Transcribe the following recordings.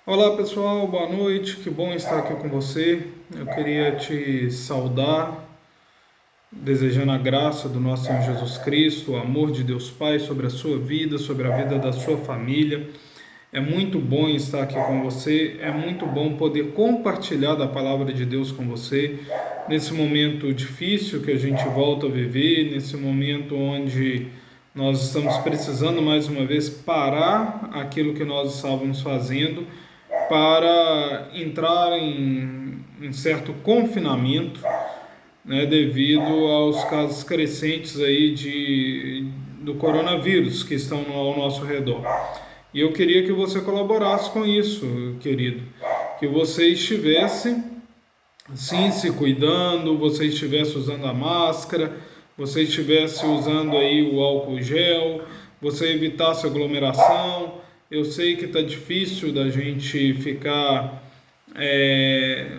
Olá pessoal, boa noite, que bom estar aqui com você. Eu queria te saudar, desejando a graça do nosso Senhor Jesus Cristo, o amor de Deus Pai sobre a sua vida, sobre a vida da sua família. É muito bom estar aqui com você, é muito bom poder compartilhar da palavra de Deus com você, nesse momento difícil que a gente volta a viver, nesse momento onde nós estamos precisando mais uma vez parar aquilo que nós estávamos fazendo para entrar em certo confinamento, né, devido aos casos crescentes aí do coronavírus que estão ao nosso redor. E eu queria que você colaborasse com isso, querido, que você estivesse sim se cuidando, você estivesse usando a máscara, você estivesse usando aí o álcool gel, você evitasse aglomeração. Eu sei que está difícil da gente ficar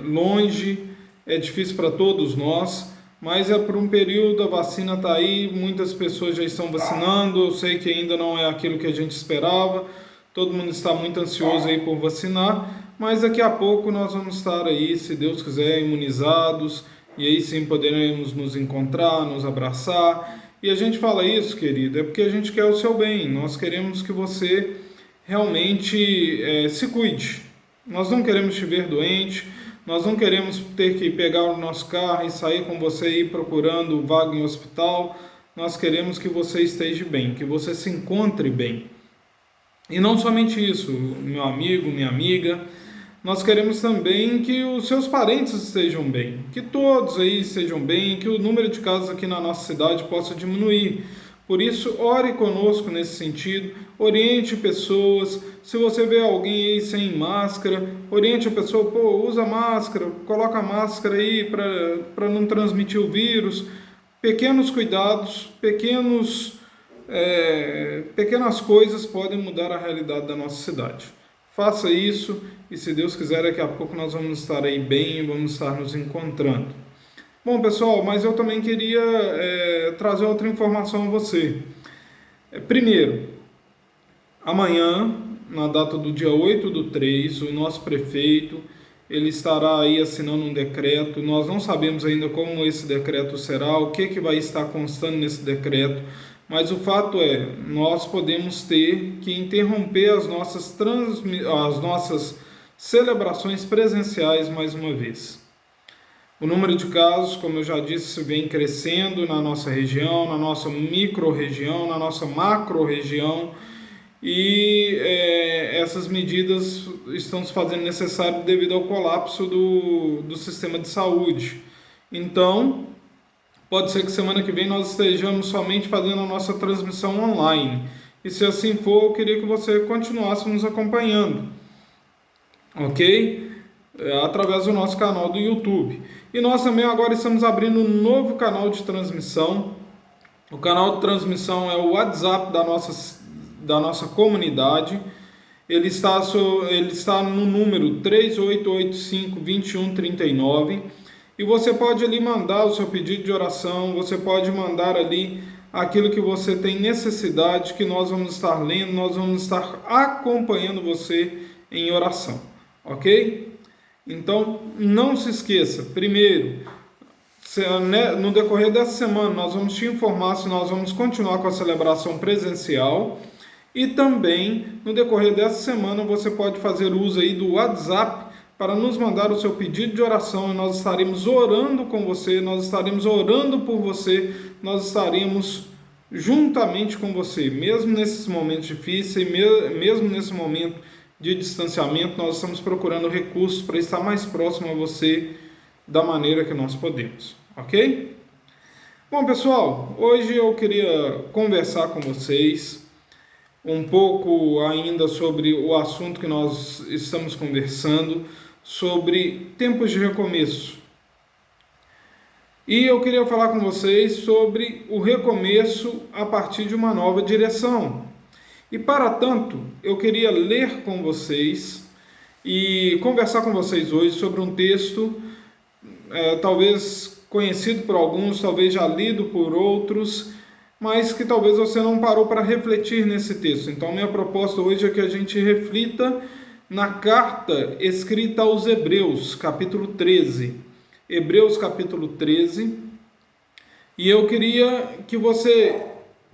longe, é difícil para todos nós, mas é por um período, a vacina está aí, muitas pessoas já estão vacinando, eu sei que ainda não é aquilo que a gente esperava, todo mundo está muito ansioso aí por vacinar, mas daqui a pouco nós vamos estar aí, se Deus quiser, imunizados, e aí sim poderemos nos encontrar, nos abraçar. E a gente fala isso, querido, é porque a gente quer o seu bem, nós queremos que você realmente se cuide. Nós não queremos te ver doente, nós não queremos ter que pegar o nosso carro e sair com você e ir procurando vaga em hospital. Nós queremos que você esteja bem, que você se encontre bem. E não somente isso, meu amigo, minha amiga, nós queremos também que os seus parentes estejam bem, que todos aí estejam bem, que o número de casos aqui na nossa cidade possa diminuir. Por isso, ore conosco nesse sentido, oriente pessoas. Se você vê alguém aí sem máscara, oriente a pessoa, usa máscara, coloca a máscara aí para não transmitir o vírus. Pequenos cuidados, pequenas coisas podem mudar a realidade da nossa cidade. Faça isso e, se Deus quiser, daqui a pouco nós vamos estar aí bem, vamos estar nos encontrando. Bom, pessoal, mas eu também queria trazer outra informação a você. Primeiro, amanhã, na data do dia 8/3, o nosso prefeito ele estará aí assinando um decreto. Nós não sabemos ainda como esse decreto será, o que vai estar constando nesse decreto, mas o fato é, nós podemos ter que interromper as nossas celebrações presenciais mais uma vez. O número de casos, como eu já disse, vem crescendo na nossa região, na nossa micro-região, na nossa macro-região, e essas medidas estão se fazendo necessárias devido ao colapso do sistema de saúde. Então, pode ser que semana que vem nós estejamos somente fazendo a nossa transmissão online. E se assim for, eu queria que você continuasse nos acompanhando, ok? Através do nosso canal do YouTube. E nós também agora estamos abrindo um novo canal de transmissão. O canal de transmissão é o WhatsApp da nossa comunidade. Ele está no número 3885-2139. E você pode ali mandar o seu pedido de oração, você pode mandar ali aquilo que você tem necessidade, que nós vamos estar lendo, nós vamos estar acompanhando você em oração, ok? Então, não se esqueça, primeiro, no decorrer dessa semana, nós vamos te informar se nós vamos continuar com a celebração presencial, e também, no decorrer dessa semana, você pode fazer uso aí do WhatsApp para nos mandar o seu pedido de oração, e nós estaremos orando com você, nós estaremos orando por você, nós estaremos juntamente com você, mesmo nesses momentos difíceis, mesmo nesse momento de distanciamento, nós estamos procurando recursos para estar mais próximo a você da maneira que nós podemos, ok? Bom, pessoal, hoje eu queria conversar com vocês um pouco ainda sobre o assunto que nós estamos conversando, sobre tempos de recomeço. E eu queria falar com vocês sobre o recomeço a partir de uma nova direção. E para tanto, eu queria ler com vocês e conversar com vocês hoje sobre um texto, talvez conhecido por alguns, talvez já lido por outros, mas que talvez você não parou para refletir nesse texto. Então, minha proposta hoje é que a gente reflita na carta escrita aos Hebreus, capítulo 13. Hebreus, capítulo 13. E eu queria que você,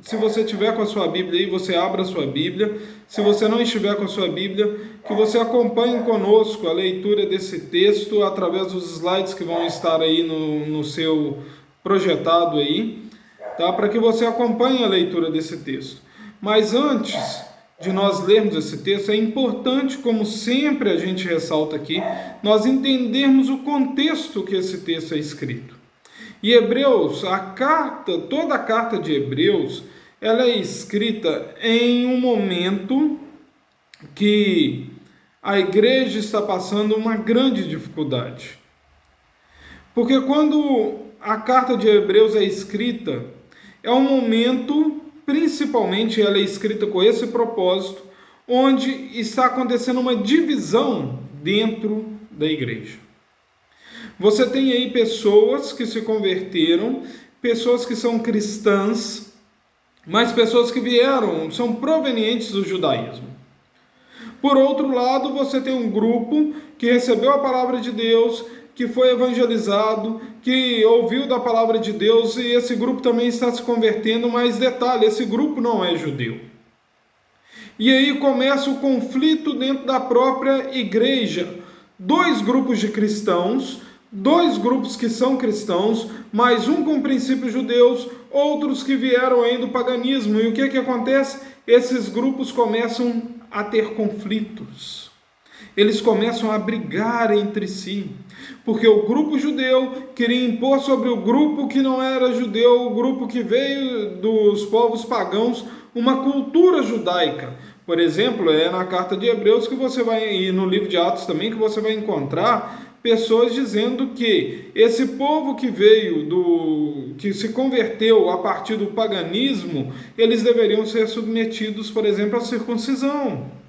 se você tiver com a sua Bíblia aí, você abra a sua Bíblia. Se você não estiver com a sua Bíblia, que você acompanhe conosco a leitura desse texto através dos slides que vão estar aí no seu projetado aí, tá? Para que você acompanhe a leitura desse texto. Mas antes de nós lermos esse texto, é importante, como sempre a gente ressalta aqui, nós entendermos o contexto que esse texto é escrito. E Hebreus, toda a carta de Hebreus, ela é escrita em um momento que a igreja está passando uma grande dificuldade. Porque quando a carta de Hebreus é escrita, é um momento, principalmente ela é escrita com esse propósito, onde está acontecendo uma divisão dentro da igreja. Você tem aí pessoas que se converteram, pessoas que são cristãs, mas pessoas que são provenientes do judaísmo. Por outro lado, você tem um grupo que recebeu a palavra de Deus, que foi evangelizado, que ouviu da palavra de Deus, e esse grupo também está se convertendo, mas detalhe, esse grupo não é judeu. E aí começa o conflito dentro da própria igreja. Dois grupos de cristãos, dois grupos que são cristãos, mas um com princípios judeus, outros que vieram aí do paganismo. E o que acontece? Esses grupos começam a ter conflitos. Eles começam a brigar entre si, porque o grupo judeu queria impor sobre o grupo que não era judeu, o grupo que veio dos povos pagãos, uma cultura judaica. Por exemplo, é na carta de Hebreus que você vai, e no livro de Atos também, que você vai encontrar pessoas dizendo que esse povo que se converteu a partir do paganismo, eles deveriam ser submetidos, por exemplo, à circuncisão.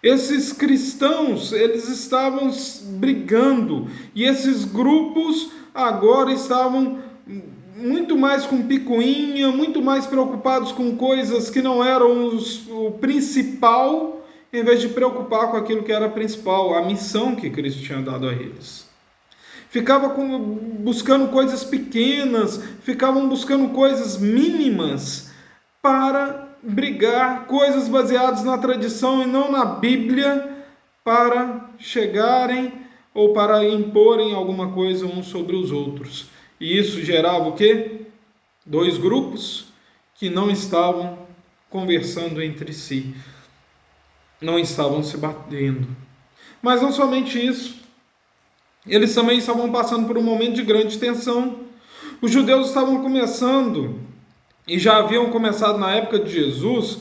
Esses cristãos, eles estavam brigando, e esses grupos agora estavam muito mais com picuinha, muito mais preocupados com coisas que não eram o principal, em vez de preocupar com aquilo que era principal, a missão que Cristo tinha dado a eles. Buscando coisas pequenas, ficavam buscando coisas mínimas para brigar, coisas baseadas na tradição e não na Bíblia, para chegarem ou para imporem alguma coisa uns sobre os outros. E isso gerava o quê? Dois grupos que não estavam conversando entre si, não estavam se batendo. Mas não somente isso, eles também estavam passando por um momento de grande tensão. Os judeus estavam começando, e já haviam começado na época de Jesus,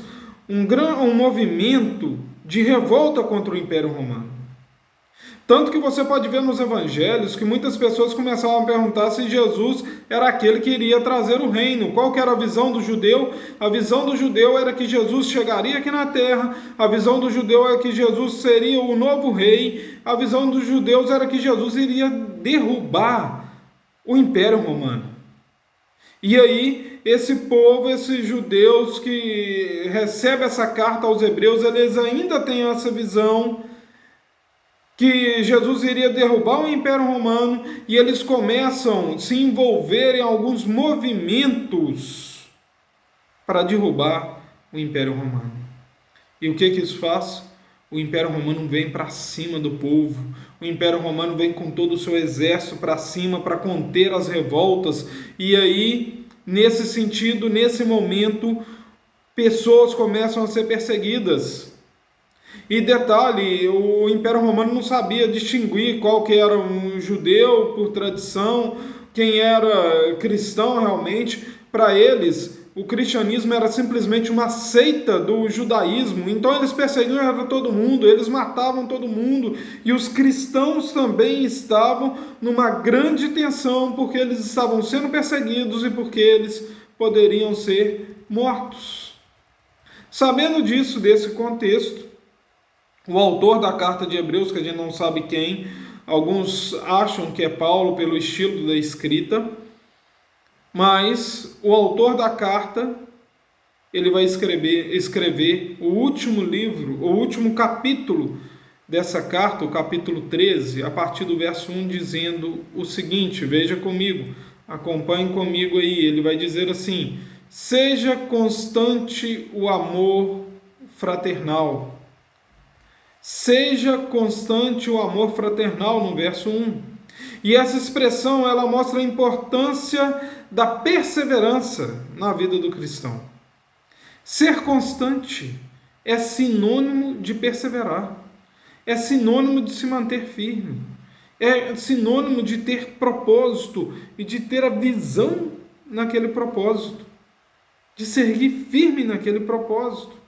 um movimento de revolta contra o Império Romano. Tanto que você pode ver nos evangelhos que muitas pessoas começavam a perguntar se Jesus era aquele que iria trazer o reino. Qual que era a visão do judeu? A visão do judeu era que Jesus chegaria aqui na terra, a visão do judeu era que Jesus seria o novo rei, a visão dos judeus era que Jesus iria derrubar o Império Romano. E aí, esse povo, esses judeus que recebem essa carta aos Hebreus, eles ainda têm essa visão que Jesus iria derrubar o Império Romano, e eles começam a se envolver em alguns movimentos para derrubar o Império Romano. E o que isso faz? O Império Romano vem para cima do povo, o Império Romano vem com todo o seu exército para cima para conter as revoltas, e aí, nesse sentido, nesse momento, pessoas começam a ser perseguidas. E detalhe, o Império Romano não sabia distinguir qual que era um judeu por tradição, quem era cristão realmente. Para eles, o cristianismo era simplesmente uma seita do judaísmo. Então eles perseguiam todo mundo, eles matavam todo mundo. E os cristãos também estavam numa grande tensão, porque eles estavam sendo perseguidos e porque eles poderiam ser mortos. Sabendo disso, desse contexto, o autor da carta de Hebreus, que a gente não sabe quem, alguns acham que é Paulo pelo estilo da escrita, mas o autor da carta, ele vai escrever o último livro, o último capítulo dessa carta, o capítulo 13, a partir do verso 1, dizendo o seguinte, veja comigo, acompanhe comigo aí, ele vai dizer assim: seja constante o amor fraternal. Seja constante o amor fraternal, no verso 1. E essa expressão, ela mostra a importância da perseverança na vida do cristão. Ser constante é sinônimo de perseverar, é sinônimo de se manter firme, é sinônimo de ter propósito e de ter a visão naquele propósito, de seguir firme naquele propósito.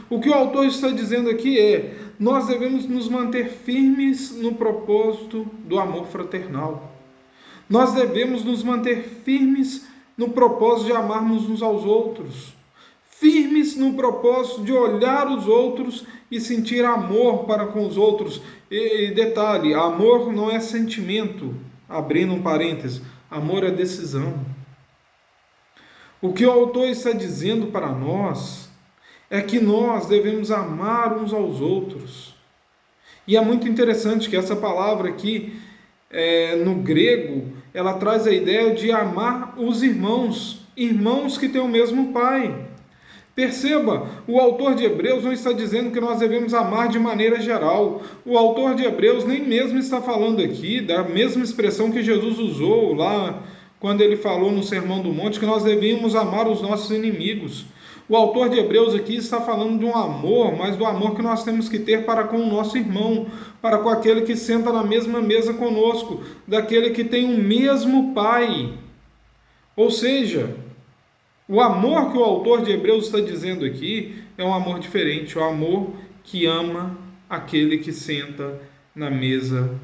O que o autor está dizendo aqui é: nós devemos nos manter firmes no propósito do amor fraternal. Nós devemos nos manter firmes no propósito de amarmos uns aos outros. Firmes no propósito de olhar os outros e sentir amor para com os outros. E detalhe, amor não é sentimento, abrindo um parênteses, amor é decisão. O que o autor está dizendo para nós é que nós devemos amar uns aos outros. E é muito interessante que essa palavra aqui, no grego, ela traz a ideia de amar os irmãos, irmãos que têm o mesmo pai. Perceba, o autor de Hebreus não está dizendo que nós devemos amar de maneira geral. O autor de Hebreus nem mesmo está falando aqui da mesma expressão que Jesus usou lá, quando ele falou no Sermão do Monte, que nós devemos amar os nossos inimigos. O autor de Hebreus aqui está falando de um amor, mas do amor que nós temos que ter para com o nosso irmão, para com aquele que senta na mesma mesa conosco, daquele que tem o mesmo pai. Ou seja, o amor que o autor de Hebreus está dizendo aqui é um amor diferente, o amor que ama aquele que senta na mesa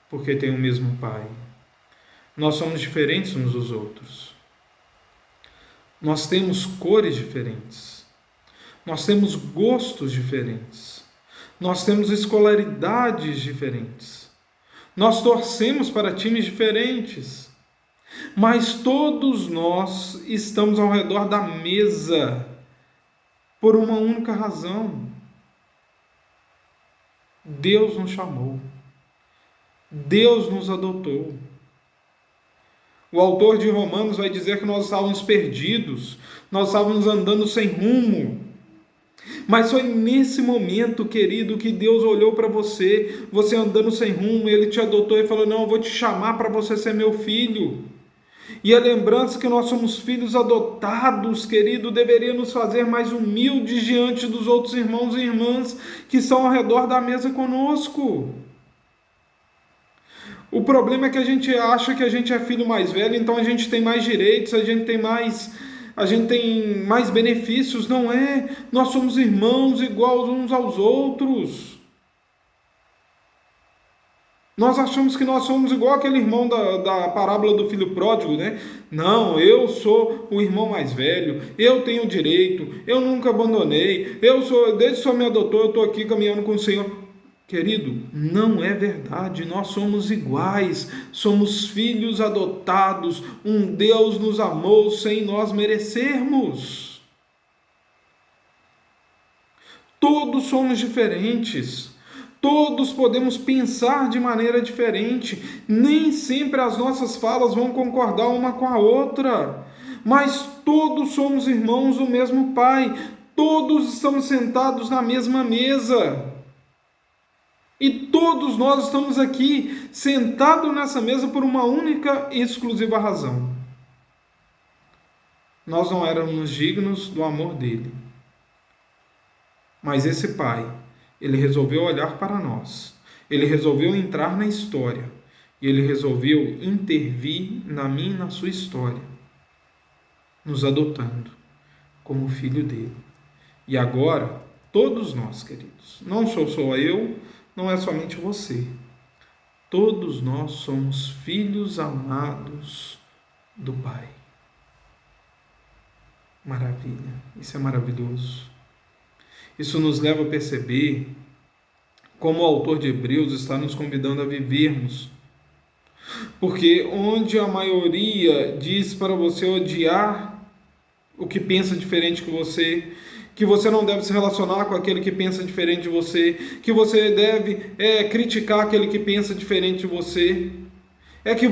porque tem o mesmo pai. Nós somos diferentes uns dos outros. Nós temos cores diferentes. Nós temos gostos diferentes. Nós temos escolaridades diferentes. Nós torcemos para times diferentes. Mas todos nós estamos ao redor da mesa por uma única razão. Deus nos chamou. Deus nos adotou. O autor de Romanos vai dizer que nós estávamos perdidos, nós estávamos andando sem rumo. Mas foi nesse momento, querido, que Deus olhou para você, você andando sem rumo, Ele te adotou e falou: não, eu vou te chamar para você ser meu filho. E a lembrança que nós somos filhos adotados, querido, deveria nos fazer mais humildes diante dos outros irmãos e irmãs que estão ao redor da mesa conosco. O problema é que a gente acha que a gente é filho mais velho, então a gente tem mais direitos, a gente tem mais benefícios. Não é, nós somos irmãos iguais uns aos outros. Nós achamos que nós somos igual aquele irmão da parábola do filho pródigo, né? Não, eu sou o irmão mais velho, eu tenho direito, eu nunca abandonei, desde que o Senhor me adotou, eu estou aqui caminhando com o Senhor. Querido, não é verdade, nós somos iguais, somos filhos adotados, um Deus nos amou sem nós merecermos. Todos somos diferentes, todos podemos pensar de maneira diferente, nem sempre as nossas falas vão concordar uma com a outra, mas todos somos irmãos do mesmo Pai, todos estamos sentados na mesma mesa. E todos nós estamos aqui sentados nessa mesa por uma única e exclusiva razão. Nós não éramos dignos do amor dele. Mas esse Pai, ele resolveu olhar para nós. Ele resolveu entrar na história. E ele resolveu intervir na minha e na sua história, nos adotando como filho dele. E agora, todos nós, queridos, não sou só eu, não é somente você. Todos nós somos filhos amados do Pai. Maravilha, isso é maravilhoso. Isso nos leva a perceber como o autor de Hebreus está nos convidando a vivermos. Porque onde a maioria diz para você odiar o que pensa diferente que você não deve se relacionar com aquele que pensa diferente de você, que você deve criticar aquele que pensa diferente de você. É que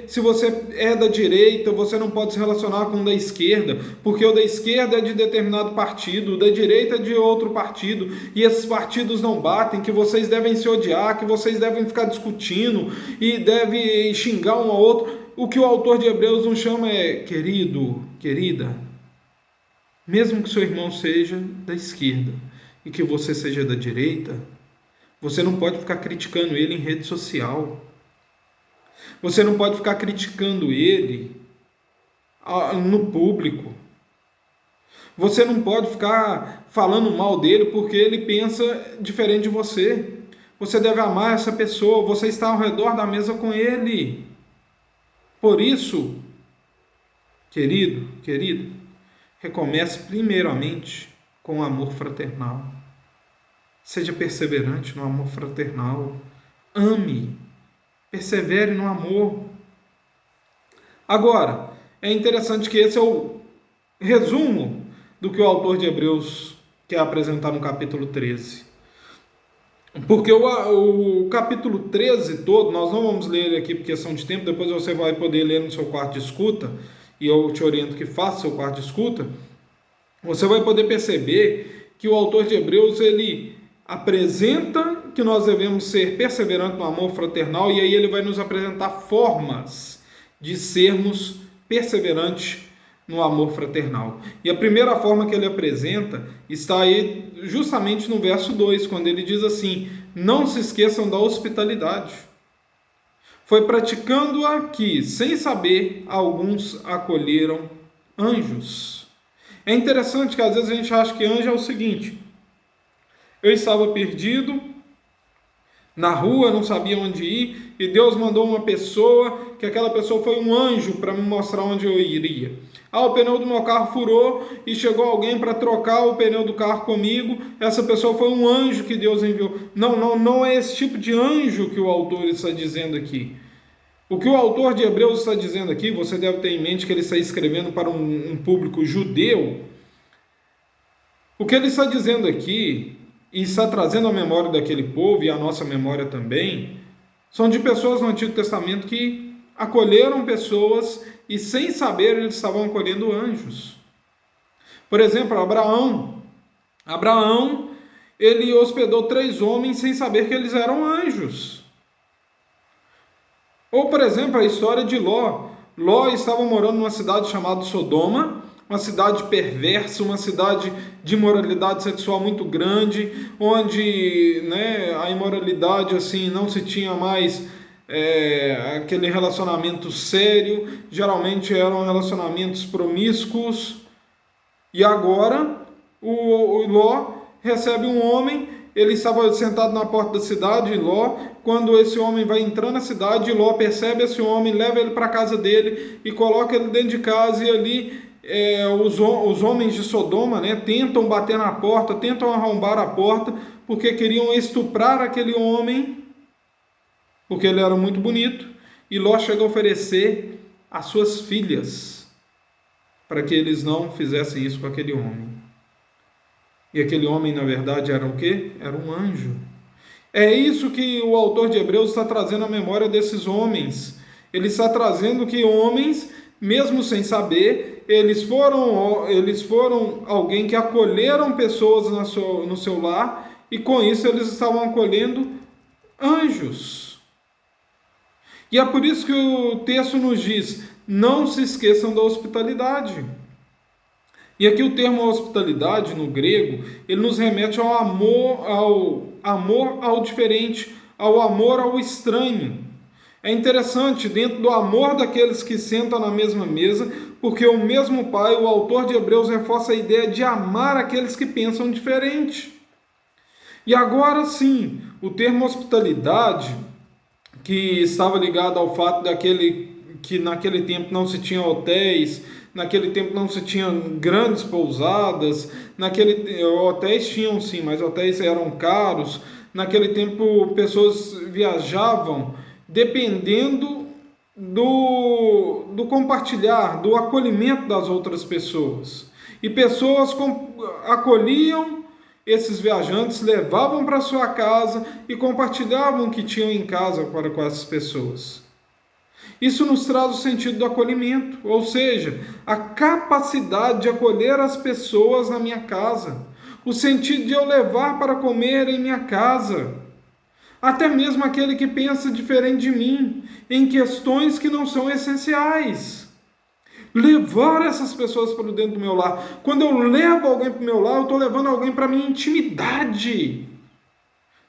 se você é da direita, você não pode se relacionar com o da esquerda, porque o da esquerda é de determinado partido, o da direita é de outro partido, e esses partidos não batem, que vocês devem se odiar, que vocês devem ficar discutindo e devem xingar um ao outro. O que o autor de Hebreus nos chama é, querido, querida, mesmo que seu irmão seja da esquerda e que você seja da direita, você não pode ficar criticando ele em rede social. Você não pode ficar criticando ele no público. Você não pode ficar falando mal dele porque ele pensa diferente de você. Você deve amar essa pessoa, você está ao redor da mesa com ele. Por isso, querido, querida, recomece primeiramente com o amor fraternal. Seja perseverante no amor fraternal. Ame. Persevere no amor. Agora, é interessante que esse é o resumo do que o autor de Hebreus quer apresentar no capítulo 13. Porque o capítulo 13 todo, nós não vamos ler ele aqui por questão de tempo, depois você vai poder ler no seu quarto de escuta, e eu te oriento que faça seu quarto de escuta. Você vai poder perceber que o autor de Hebreus, ele apresenta que nós devemos ser perseverantes no amor fraternal, e aí ele vai nos apresentar formas de sermos perseverantes no amor fraternal. E a primeira forma que ele apresenta está aí justamente no verso 2, quando ele diz assim: não se esqueçam da hospitalidade. Foi praticando-a que, sem saber, alguns acolheram anjos. É interessante que às vezes a gente acha que anjo é o seguinte: eu estava perdido na rua, não sabia onde ir, e Deus mandou uma pessoa, que aquela pessoa foi um anjo para me mostrar onde eu iria. O pneu do meu carro furou e chegou alguém para trocar o pneu do carro comigo. Essa pessoa foi um anjo que Deus enviou. Não é esse tipo de anjo que o autor está dizendo aqui. O que o autor de Hebreus está dizendo aqui, você deve ter em mente que ele está escrevendo para um público judeu. O que ele está dizendo aqui, e está trazendo a memória daquele povo e a nossa memória também, são de pessoas no Antigo Testamento que acolheram pessoas e, sem saber, eles estavam acolhendo anjos. Por exemplo, Abraão, ele hospedou 3 homens sem saber que eles eram anjos. Ou, por exemplo, a história de Ló. Ló estava morando numa cidade chamada Sodoma, uma cidade perversa, uma cidade de imoralidade sexual muito grande, onde a imoralidade assim não se tinha mais aquele relacionamento sério, geralmente eram relacionamentos promíscuos. E agora o Ló recebe um homem. Ele estava sentado na porta da cidade, Ló. Quando esse homem vai entrar na cidade, Ló percebe esse homem, leva ele para a casa dele e coloca ele dentro de casa, e ali os homens de Sodoma tentam bater na porta, tentam arrombar a porta, porque queriam estuprar aquele homem, porque ele era muito bonito. E Ló chega a oferecer as suas filhas para que eles não fizessem isso com aquele homem. E aquele homem, na verdade, era o quê? Era um anjo. É isso que o autor de Hebreus está trazendo à memória desses homens. Ele está trazendo que homens, mesmo sem saber, eles foram alguém que acolheram pessoas no seu lar, e com isso eles estavam acolhendo anjos. E é por isso que o texto nos diz: não se esqueçam da hospitalidade. E aqui o termo hospitalidade, no grego, ele nos remete ao amor ao diferente, ao amor ao estranho. É interessante, dentro do amor daqueles que sentam na mesma mesa, porque o mesmo Pai, o autor de Hebreus, reforça a ideia de amar aqueles que pensam diferente. E agora sim, o termo hospitalidade, que estava ligado ao fato que naquele tempo não se tinha hotéis, naquele tempo não se tinha grandes pousadas, hotéis tinham sim, mas hotéis eram caros. Naquele tempo pessoas viajavam dependendo do compartilhar, do acolhimento das outras pessoas. E pessoas acolhiam esses viajantes, levavam para sua casa e compartilhavam o que tinham em casa para com essas pessoas. Isso nos traz o sentido do acolhimento, ou seja, a capacidade de acolher as pessoas na minha casa, o sentido de eu levar para comer em minha casa, até mesmo aquele que pensa diferente de mim, em questões que não são essenciais. Levar essas pessoas para dentro do meu lar. Quando eu levo alguém para o meu lar, eu estou levando alguém para a minha intimidade.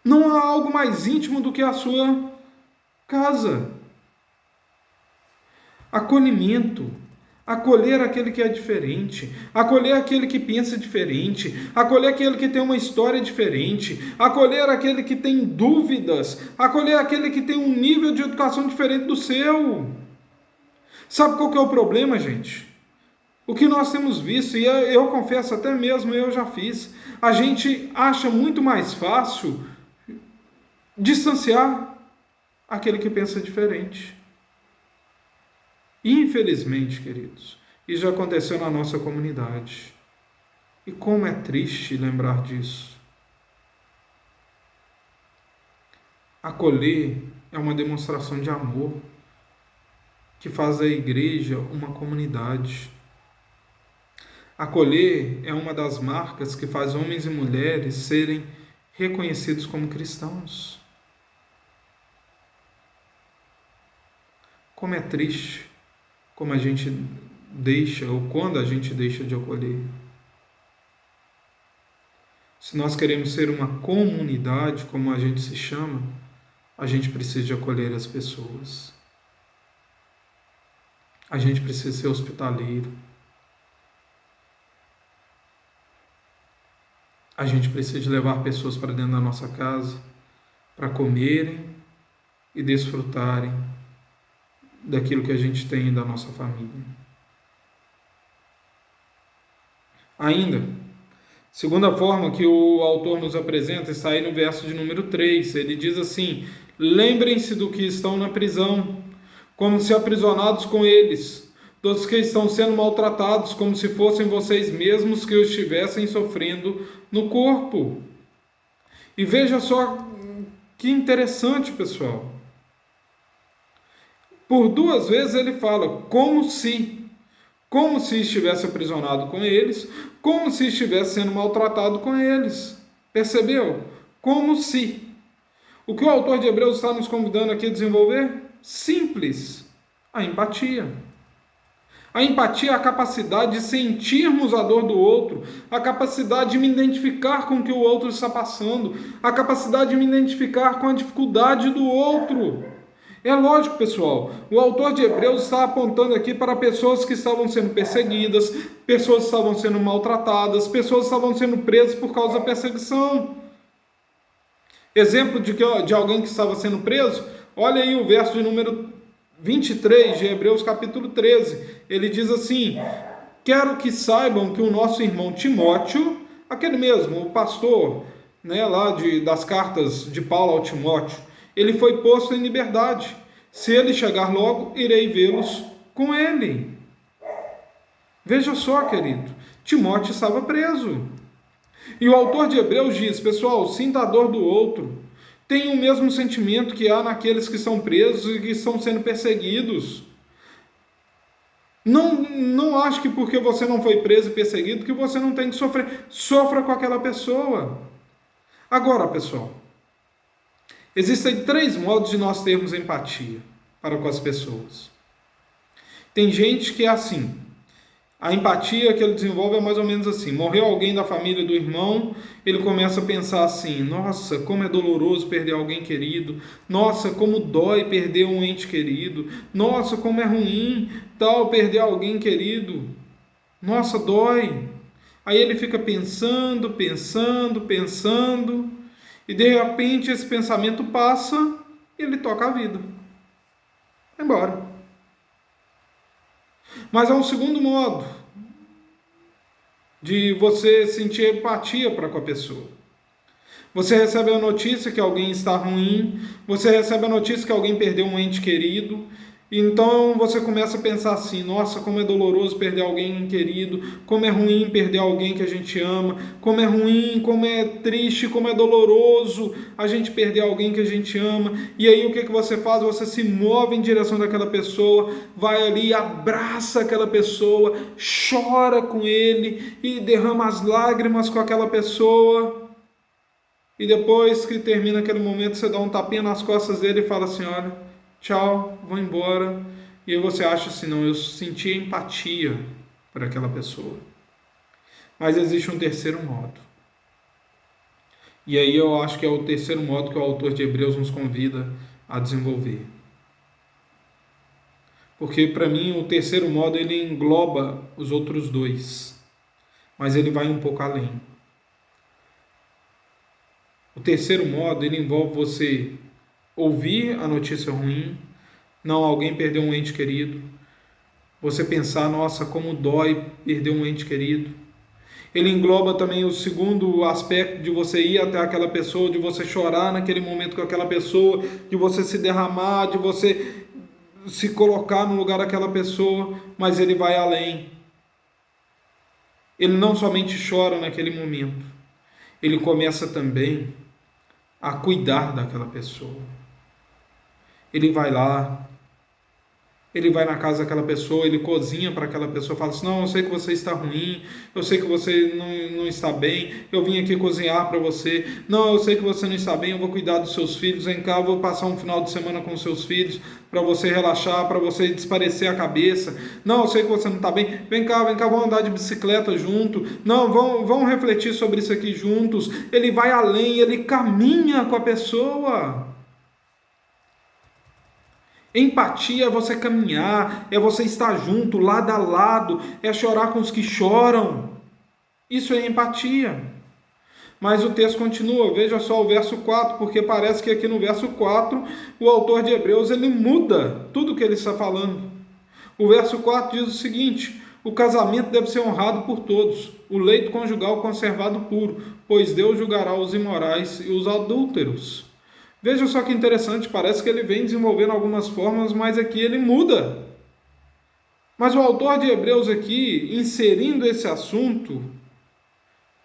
Não há algo mais íntimo do que a sua casa. Acolhimento. Acolher aquele que é diferente, acolher aquele que pensa diferente, acolher aquele que tem uma história diferente, acolher aquele que tem dúvidas, acolher aquele que tem um nível de educação diferente do seu. Sabe qual que é o problema, gente? O que nós temos visto, e eu confesso, até mesmo eu já fiz, a gente acha muito mais fácil distanciar aquele que pensa diferente. Infelizmente, queridos, isso já aconteceu na nossa comunidade. E como é triste lembrar disso. Acolher é uma demonstração de amor que faz da igreja uma comunidade. Acolher é uma das marcas que faz homens e mulheres serem reconhecidos como cristãos. Como é triste como a gente deixa, ou quando a gente deixa de acolher. Se nós queremos ser uma comunidade, como a gente se chama, a gente precisa de acolher as pessoas. A gente precisa ser hospitaleiro. A gente precisa de levar pessoas para dentro da nossa casa, para comerem e desfrutarem daquilo que a gente tem da nossa família. Ainda, segunda forma que o autor nos apresenta está aí no verso de número 3. Ele diz assim: lembrem-se do que estão na prisão, como se aprisionados com eles, dos que estão sendo maltratados, como se fossem vocês mesmos que o estivessem sofrendo no corpo. E veja só que interessante, pessoal. Por duas vezes ele fala como se estivesse aprisionado com eles, como se estivesse sendo maltratado com eles. Percebeu? Como se. O que o autor de Hebreus está nos convidando aqui a desenvolver? Simples. A empatia. A empatia é a capacidade de sentirmos a dor do outro, a capacidade de me identificar com o que o outro está passando, a capacidade de me identificar com a dificuldade do outro. É lógico, pessoal, o autor de Hebreus está apontando aqui para pessoas que estavam sendo perseguidas, pessoas que estavam sendo maltratadas, pessoas que estavam sendo presas por causa da perseguição. Exemplo de alguém que estava sendo preso, olha aí o verso de número 23 de Hebreus capítulo 13. Ele diz assim: quero que saibam que o nosso irmão Timóteo, aquele mesmo, o pastor, lá das cartas de Paulo ao Timóteo, ele foi posto em liberdade. Se ele chegar logo, irei vê-los com ele. Veja só, querido, Timóteo estava preso. E o autor de Hebreus diz: pessoal, sinta a dor do outro. Tenha o mesmo sentimento que há naqueles que são presos e que estão sendo perseguidos. Não ache que porque você não foi preso e perseguido, que você não tem que sofrer. Sofra com aquela pessoa. Agora, pessoal, existem 3 modos de nós termos empatia para com as pessoas. Tem gente que é assim. A empatia que ele desenvolve é mais ou menos assim: morreu alguém da família do irmão, ele começa a pensar assim: nossa, como é doloroso perder alguém querido, nossa, como dói perder um ente querido, nossa, como é ruim perder alguém querido, nossa, dói. Aí ele fica pensando, e de repente esse pensamento passa e ele toca a vida. Vai embora. Mas há um segundo modo de você sentir empatia para com a pessoa. Você recebe a notícia que alguém está ruim, você recebe a notícia que alguém perdeu um ente querido, Então você começa a pensar assim: nossa, como é doloroso perder alguém querido, como é ruim perder alguém que a gente ama, como é ruim, como é triste, como é doloroso a gente perder alguém que a gente ama. E aí o que você faz? Você se move em direção daquela pessoa, vai ali, abraça aquela pessoa, chora com ele e derrama as lágrimas com aquela pessoa. E depois que termina aquele momento, você dá um tapinha nas costas dele e fala assim: olha, tchau, vou embora. E aí você acha assim: não, eu senti empatia por aquela pessoa. Mas existe um terceiro modo. E aí eu acho que é o terceiro modo que o autor de Hebreus nos convida a desenvolver. Porque para mim o terceiro modo ele engloba os outros dois, mas ele vai um pouco além. O terceiro modo ele envolve você ouvir a notícia ruim, não, alguém perdeu um ente querido, você pensar, nossa, como dói perder um ente querido. Ele engloba também o segundo aspecto de você ir até aquela pessoa, de você chorar naquele momento com aquela pessoa, de você se derramar, de você se colocar no lugar daquela pessoa, mas ele vai além. Ele não somente chora naquele momento, ele começa também a cuidar daquela pessoa. Ele vai lá, ele vai na casa daquela pessoa, ele cozinha para aquela pessoa, fala assim: não, eu sei que você está ruim, eu sei que você não está bem, eu vim aqui cozinhar para você. Não, eu sei que você não está bem, eu vou cuidar dos seus filhos, vem cá, eu vou passar um final de semana com os seus filhos, para você relaxar, para você desaparecer a cabeça. Não, eu sei que você não está bem, vem cá, vamos andar de bicicleta junto. Não, vamos refletir sobre isso aqui juntos. Ele vai além, ele caminha com a pessoa. Empatia é você caminhar, é você estar junto, lado a lado, é chorar com os que choram. Isso é empatia. Mas o texto continua, veja só o verso 4, porque parece que aqui no verso 4 o autor de Hebreus ele muda tudo o que ele está falando. O verso 4 diz o seguinte: o casamento deve ser honrado por todos, o leito conjugal conservado puro, pois Deus julgará os imorais e os adúlteros. Veja só que interessante, parece que ele vem desenvolvendo algumas formas, mas aqui ele muda. Mas o autor de Hebreus aqui, inserindo esse assunto,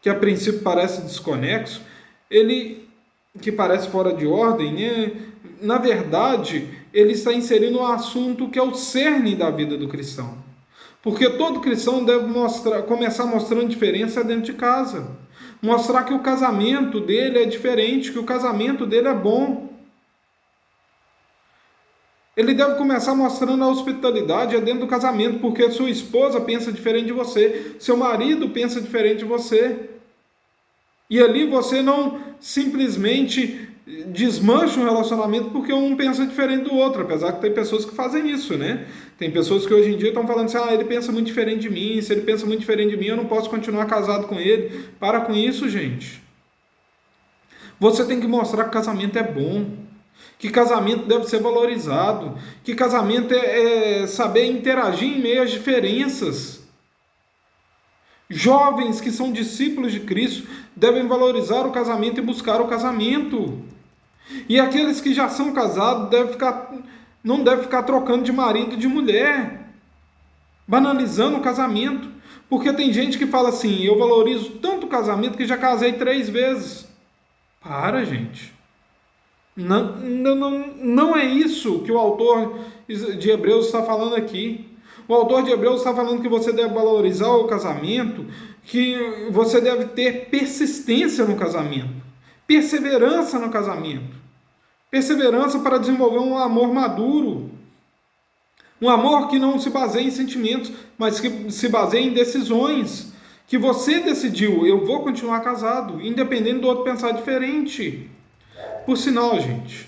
que a princípio parece desconexo, ele, que parece fora de ordem, né? Na verdade, ele está inserindo um assunto que é o cerne da vida do cristão. Porque todo cristão deve começar mostrando diferença dentro de casa. Mostrar que o casamento dele é diferente, que o casamento dele é bom. Ele deve começar mostrando a hospitalidade dentro do casamento, porque sua esposa pensa diferente de você, seu marido pensa diferente de você. E ali você não simplesmente desmancha um relacionamento porque um pensa diferente do outro, apesar que tem pessoas que fazem isso, né? Tem pessoas que hoje em dia estão falando assim: ele pensa muito diferente de mim, se ele pensa muito diferente de mim, eu não posso continuar casado com ele. Para com isso, gente. Você tem que mostrar que casamento é bom, que casamento deve ser valorizado, que casamento é saber interagir em meio às diferenças. Jovens que são discípulos de Cristo devem valorizar o casamento e buscar o casamento. E aqueles que já são casados não devem ficar trocando de marido e de mulher, banalizando o casamento. Porque tem gente que fala assim: eu valorizo tanto o casamento que já casei 3 vezes. Para, gente. Não é isso que o autor de Hebreus está falando aqui. O autor de Hebreus está falando que você deve valorizar o casamento, que você deve ter persistência no casamento, perseverança no casamento, perseverança para desenvolver um amor maduro, um amor que não se baseia em sentimentos, mas que se baseia em decisões, que você decidiu: eu vou continuar casado, independente do outro pensar diferente. Por sinal, gente,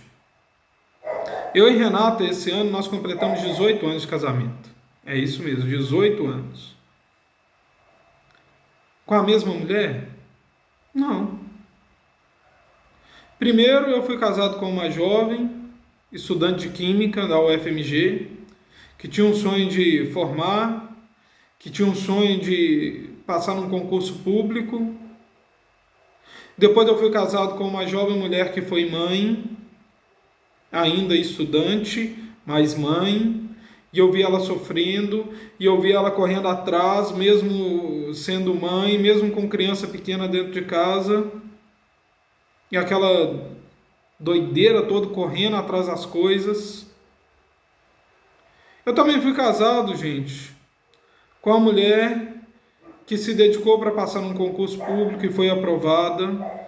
eu e Renata, esse ano, nós completamos 18 anos de casamento. É isso mesmo, 18 anos. Com a mesma mulher? Não. Primeiro, eu fui casado com uma jovem, estudante de Química da UFMG, que tinha um sonho de formar, que tinha um sonho de passar num concurso público. Depois eu fui casado com uma jovem mulher que foi mãe, ainda estudante, mas mãe, e eu vi ela sofrendo, e eu vi ela correndo atrás, mesmo sendo mãe, mesmo com criança pequena dentro de casa, e aquela doideira toda correndo atrás das coisas. Eu também fui casado, gente, com uma mulher que se dedicou para passar num concurso público e foi aprovada,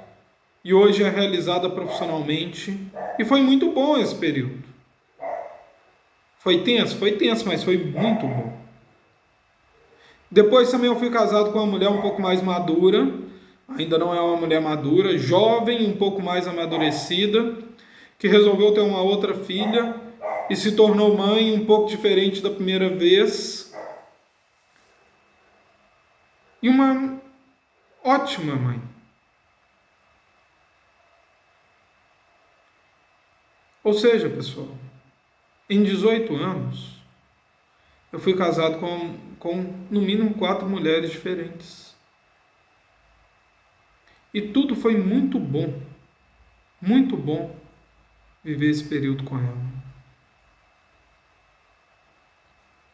e hoje é realizada profissionalmente, e foi muito bom esse período. Foi tenso, mas foi muito bom. Depois também eu fui casado com uma mulher um pouco mais madura, ainda não é uma mulher madura, jovem, um pouco mais amadurecida, que resolveu ter uma outra filha e se tornou mãe um pouco diferente da primeira vez. E uma ótima mãe. Ou seja, pessoal, em 18 anos, eu fui casado com no mínimo 4 mulheres diferentes. E tudo foi muito bom viver esse período com ela.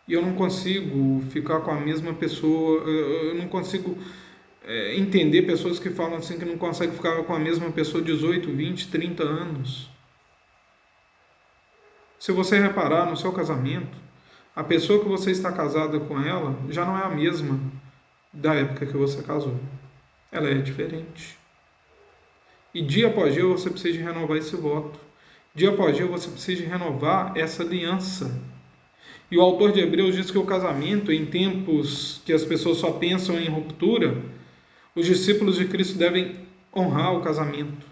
E eu não consigo ficar com a mesma pessoa, eu não consigo entender pessoas que falam assim que não conseguem ficar com a mesma pessoa 18, 20, 30 anos. Se você reparar no seu casamento, a pessoa que você está casada com ela já não é a mesma da época que você casou. Ela é diferente. E dia após dia você precisa renovar esse voto. Dia após dia você precisa renovar essa aliança. E o autor de Hebreus diz que o casamento, em tempos que as pessoas só pensam em ruptura, os discípulos de Cristo devem honrar o casamento,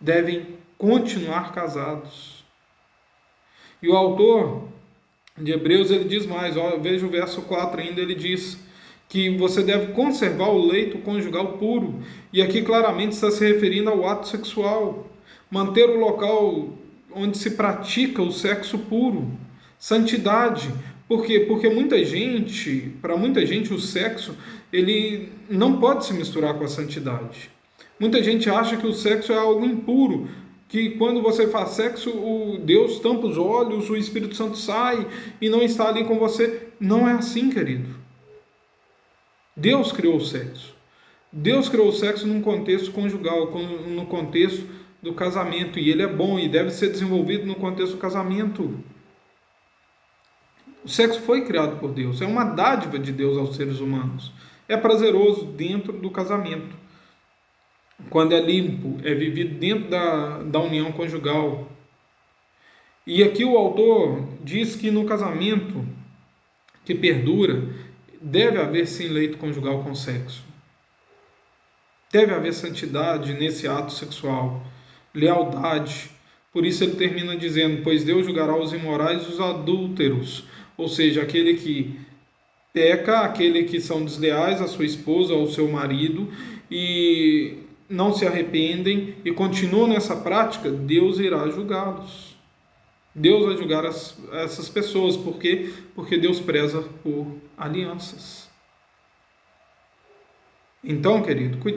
devem continuar casados. E o autor de Hebreus, ele diz mais, veja o verso 4 ainda, ele diz que você deve conservar o leito conjugal puro, e aqui claramente está se referindo ao ato sexual, manter o local onde se pratica o sexo puro, santidade. Por quê? Porque para muita gente o sexo, ele não pode se misturar com a santidade. Muita gente acha que o sexo é algo impuro, que quando você faz sexo, o Deus tampa os olhos, o Espírito Santo sai e não está ali com você. Não é assim, querido. Deus criou o sexo. Deus criou o sexo num contexto conjugal, no contexto do casamento, e ele é bom e deve ser desenvolvido no contexto do casamento. O sexo foi criado por Deus, é uma dádiva de Deus aos seres humanos. É prazeroso dentro do casamento. Quando é limpo, é vivido dentro da união conjugal. E aqui o autor diz que no casamento que perdura, deve haver sim leito conjugal com sexo. Deve haver santidade nesse ato sexual, lealdade. Por isso ele termina dizendo, pois Deus julgará os imorais e os adúlteros, ou seja, aquele que peca, aquele que são desleais à sua esposa, ao seu marido, e não se arrependem e continuam nessa prática, Deus irá julgá-los. Deus vai julgar essas pessoas. Por quê? Porque Deus preza por alianças. Então, querido, cuidado.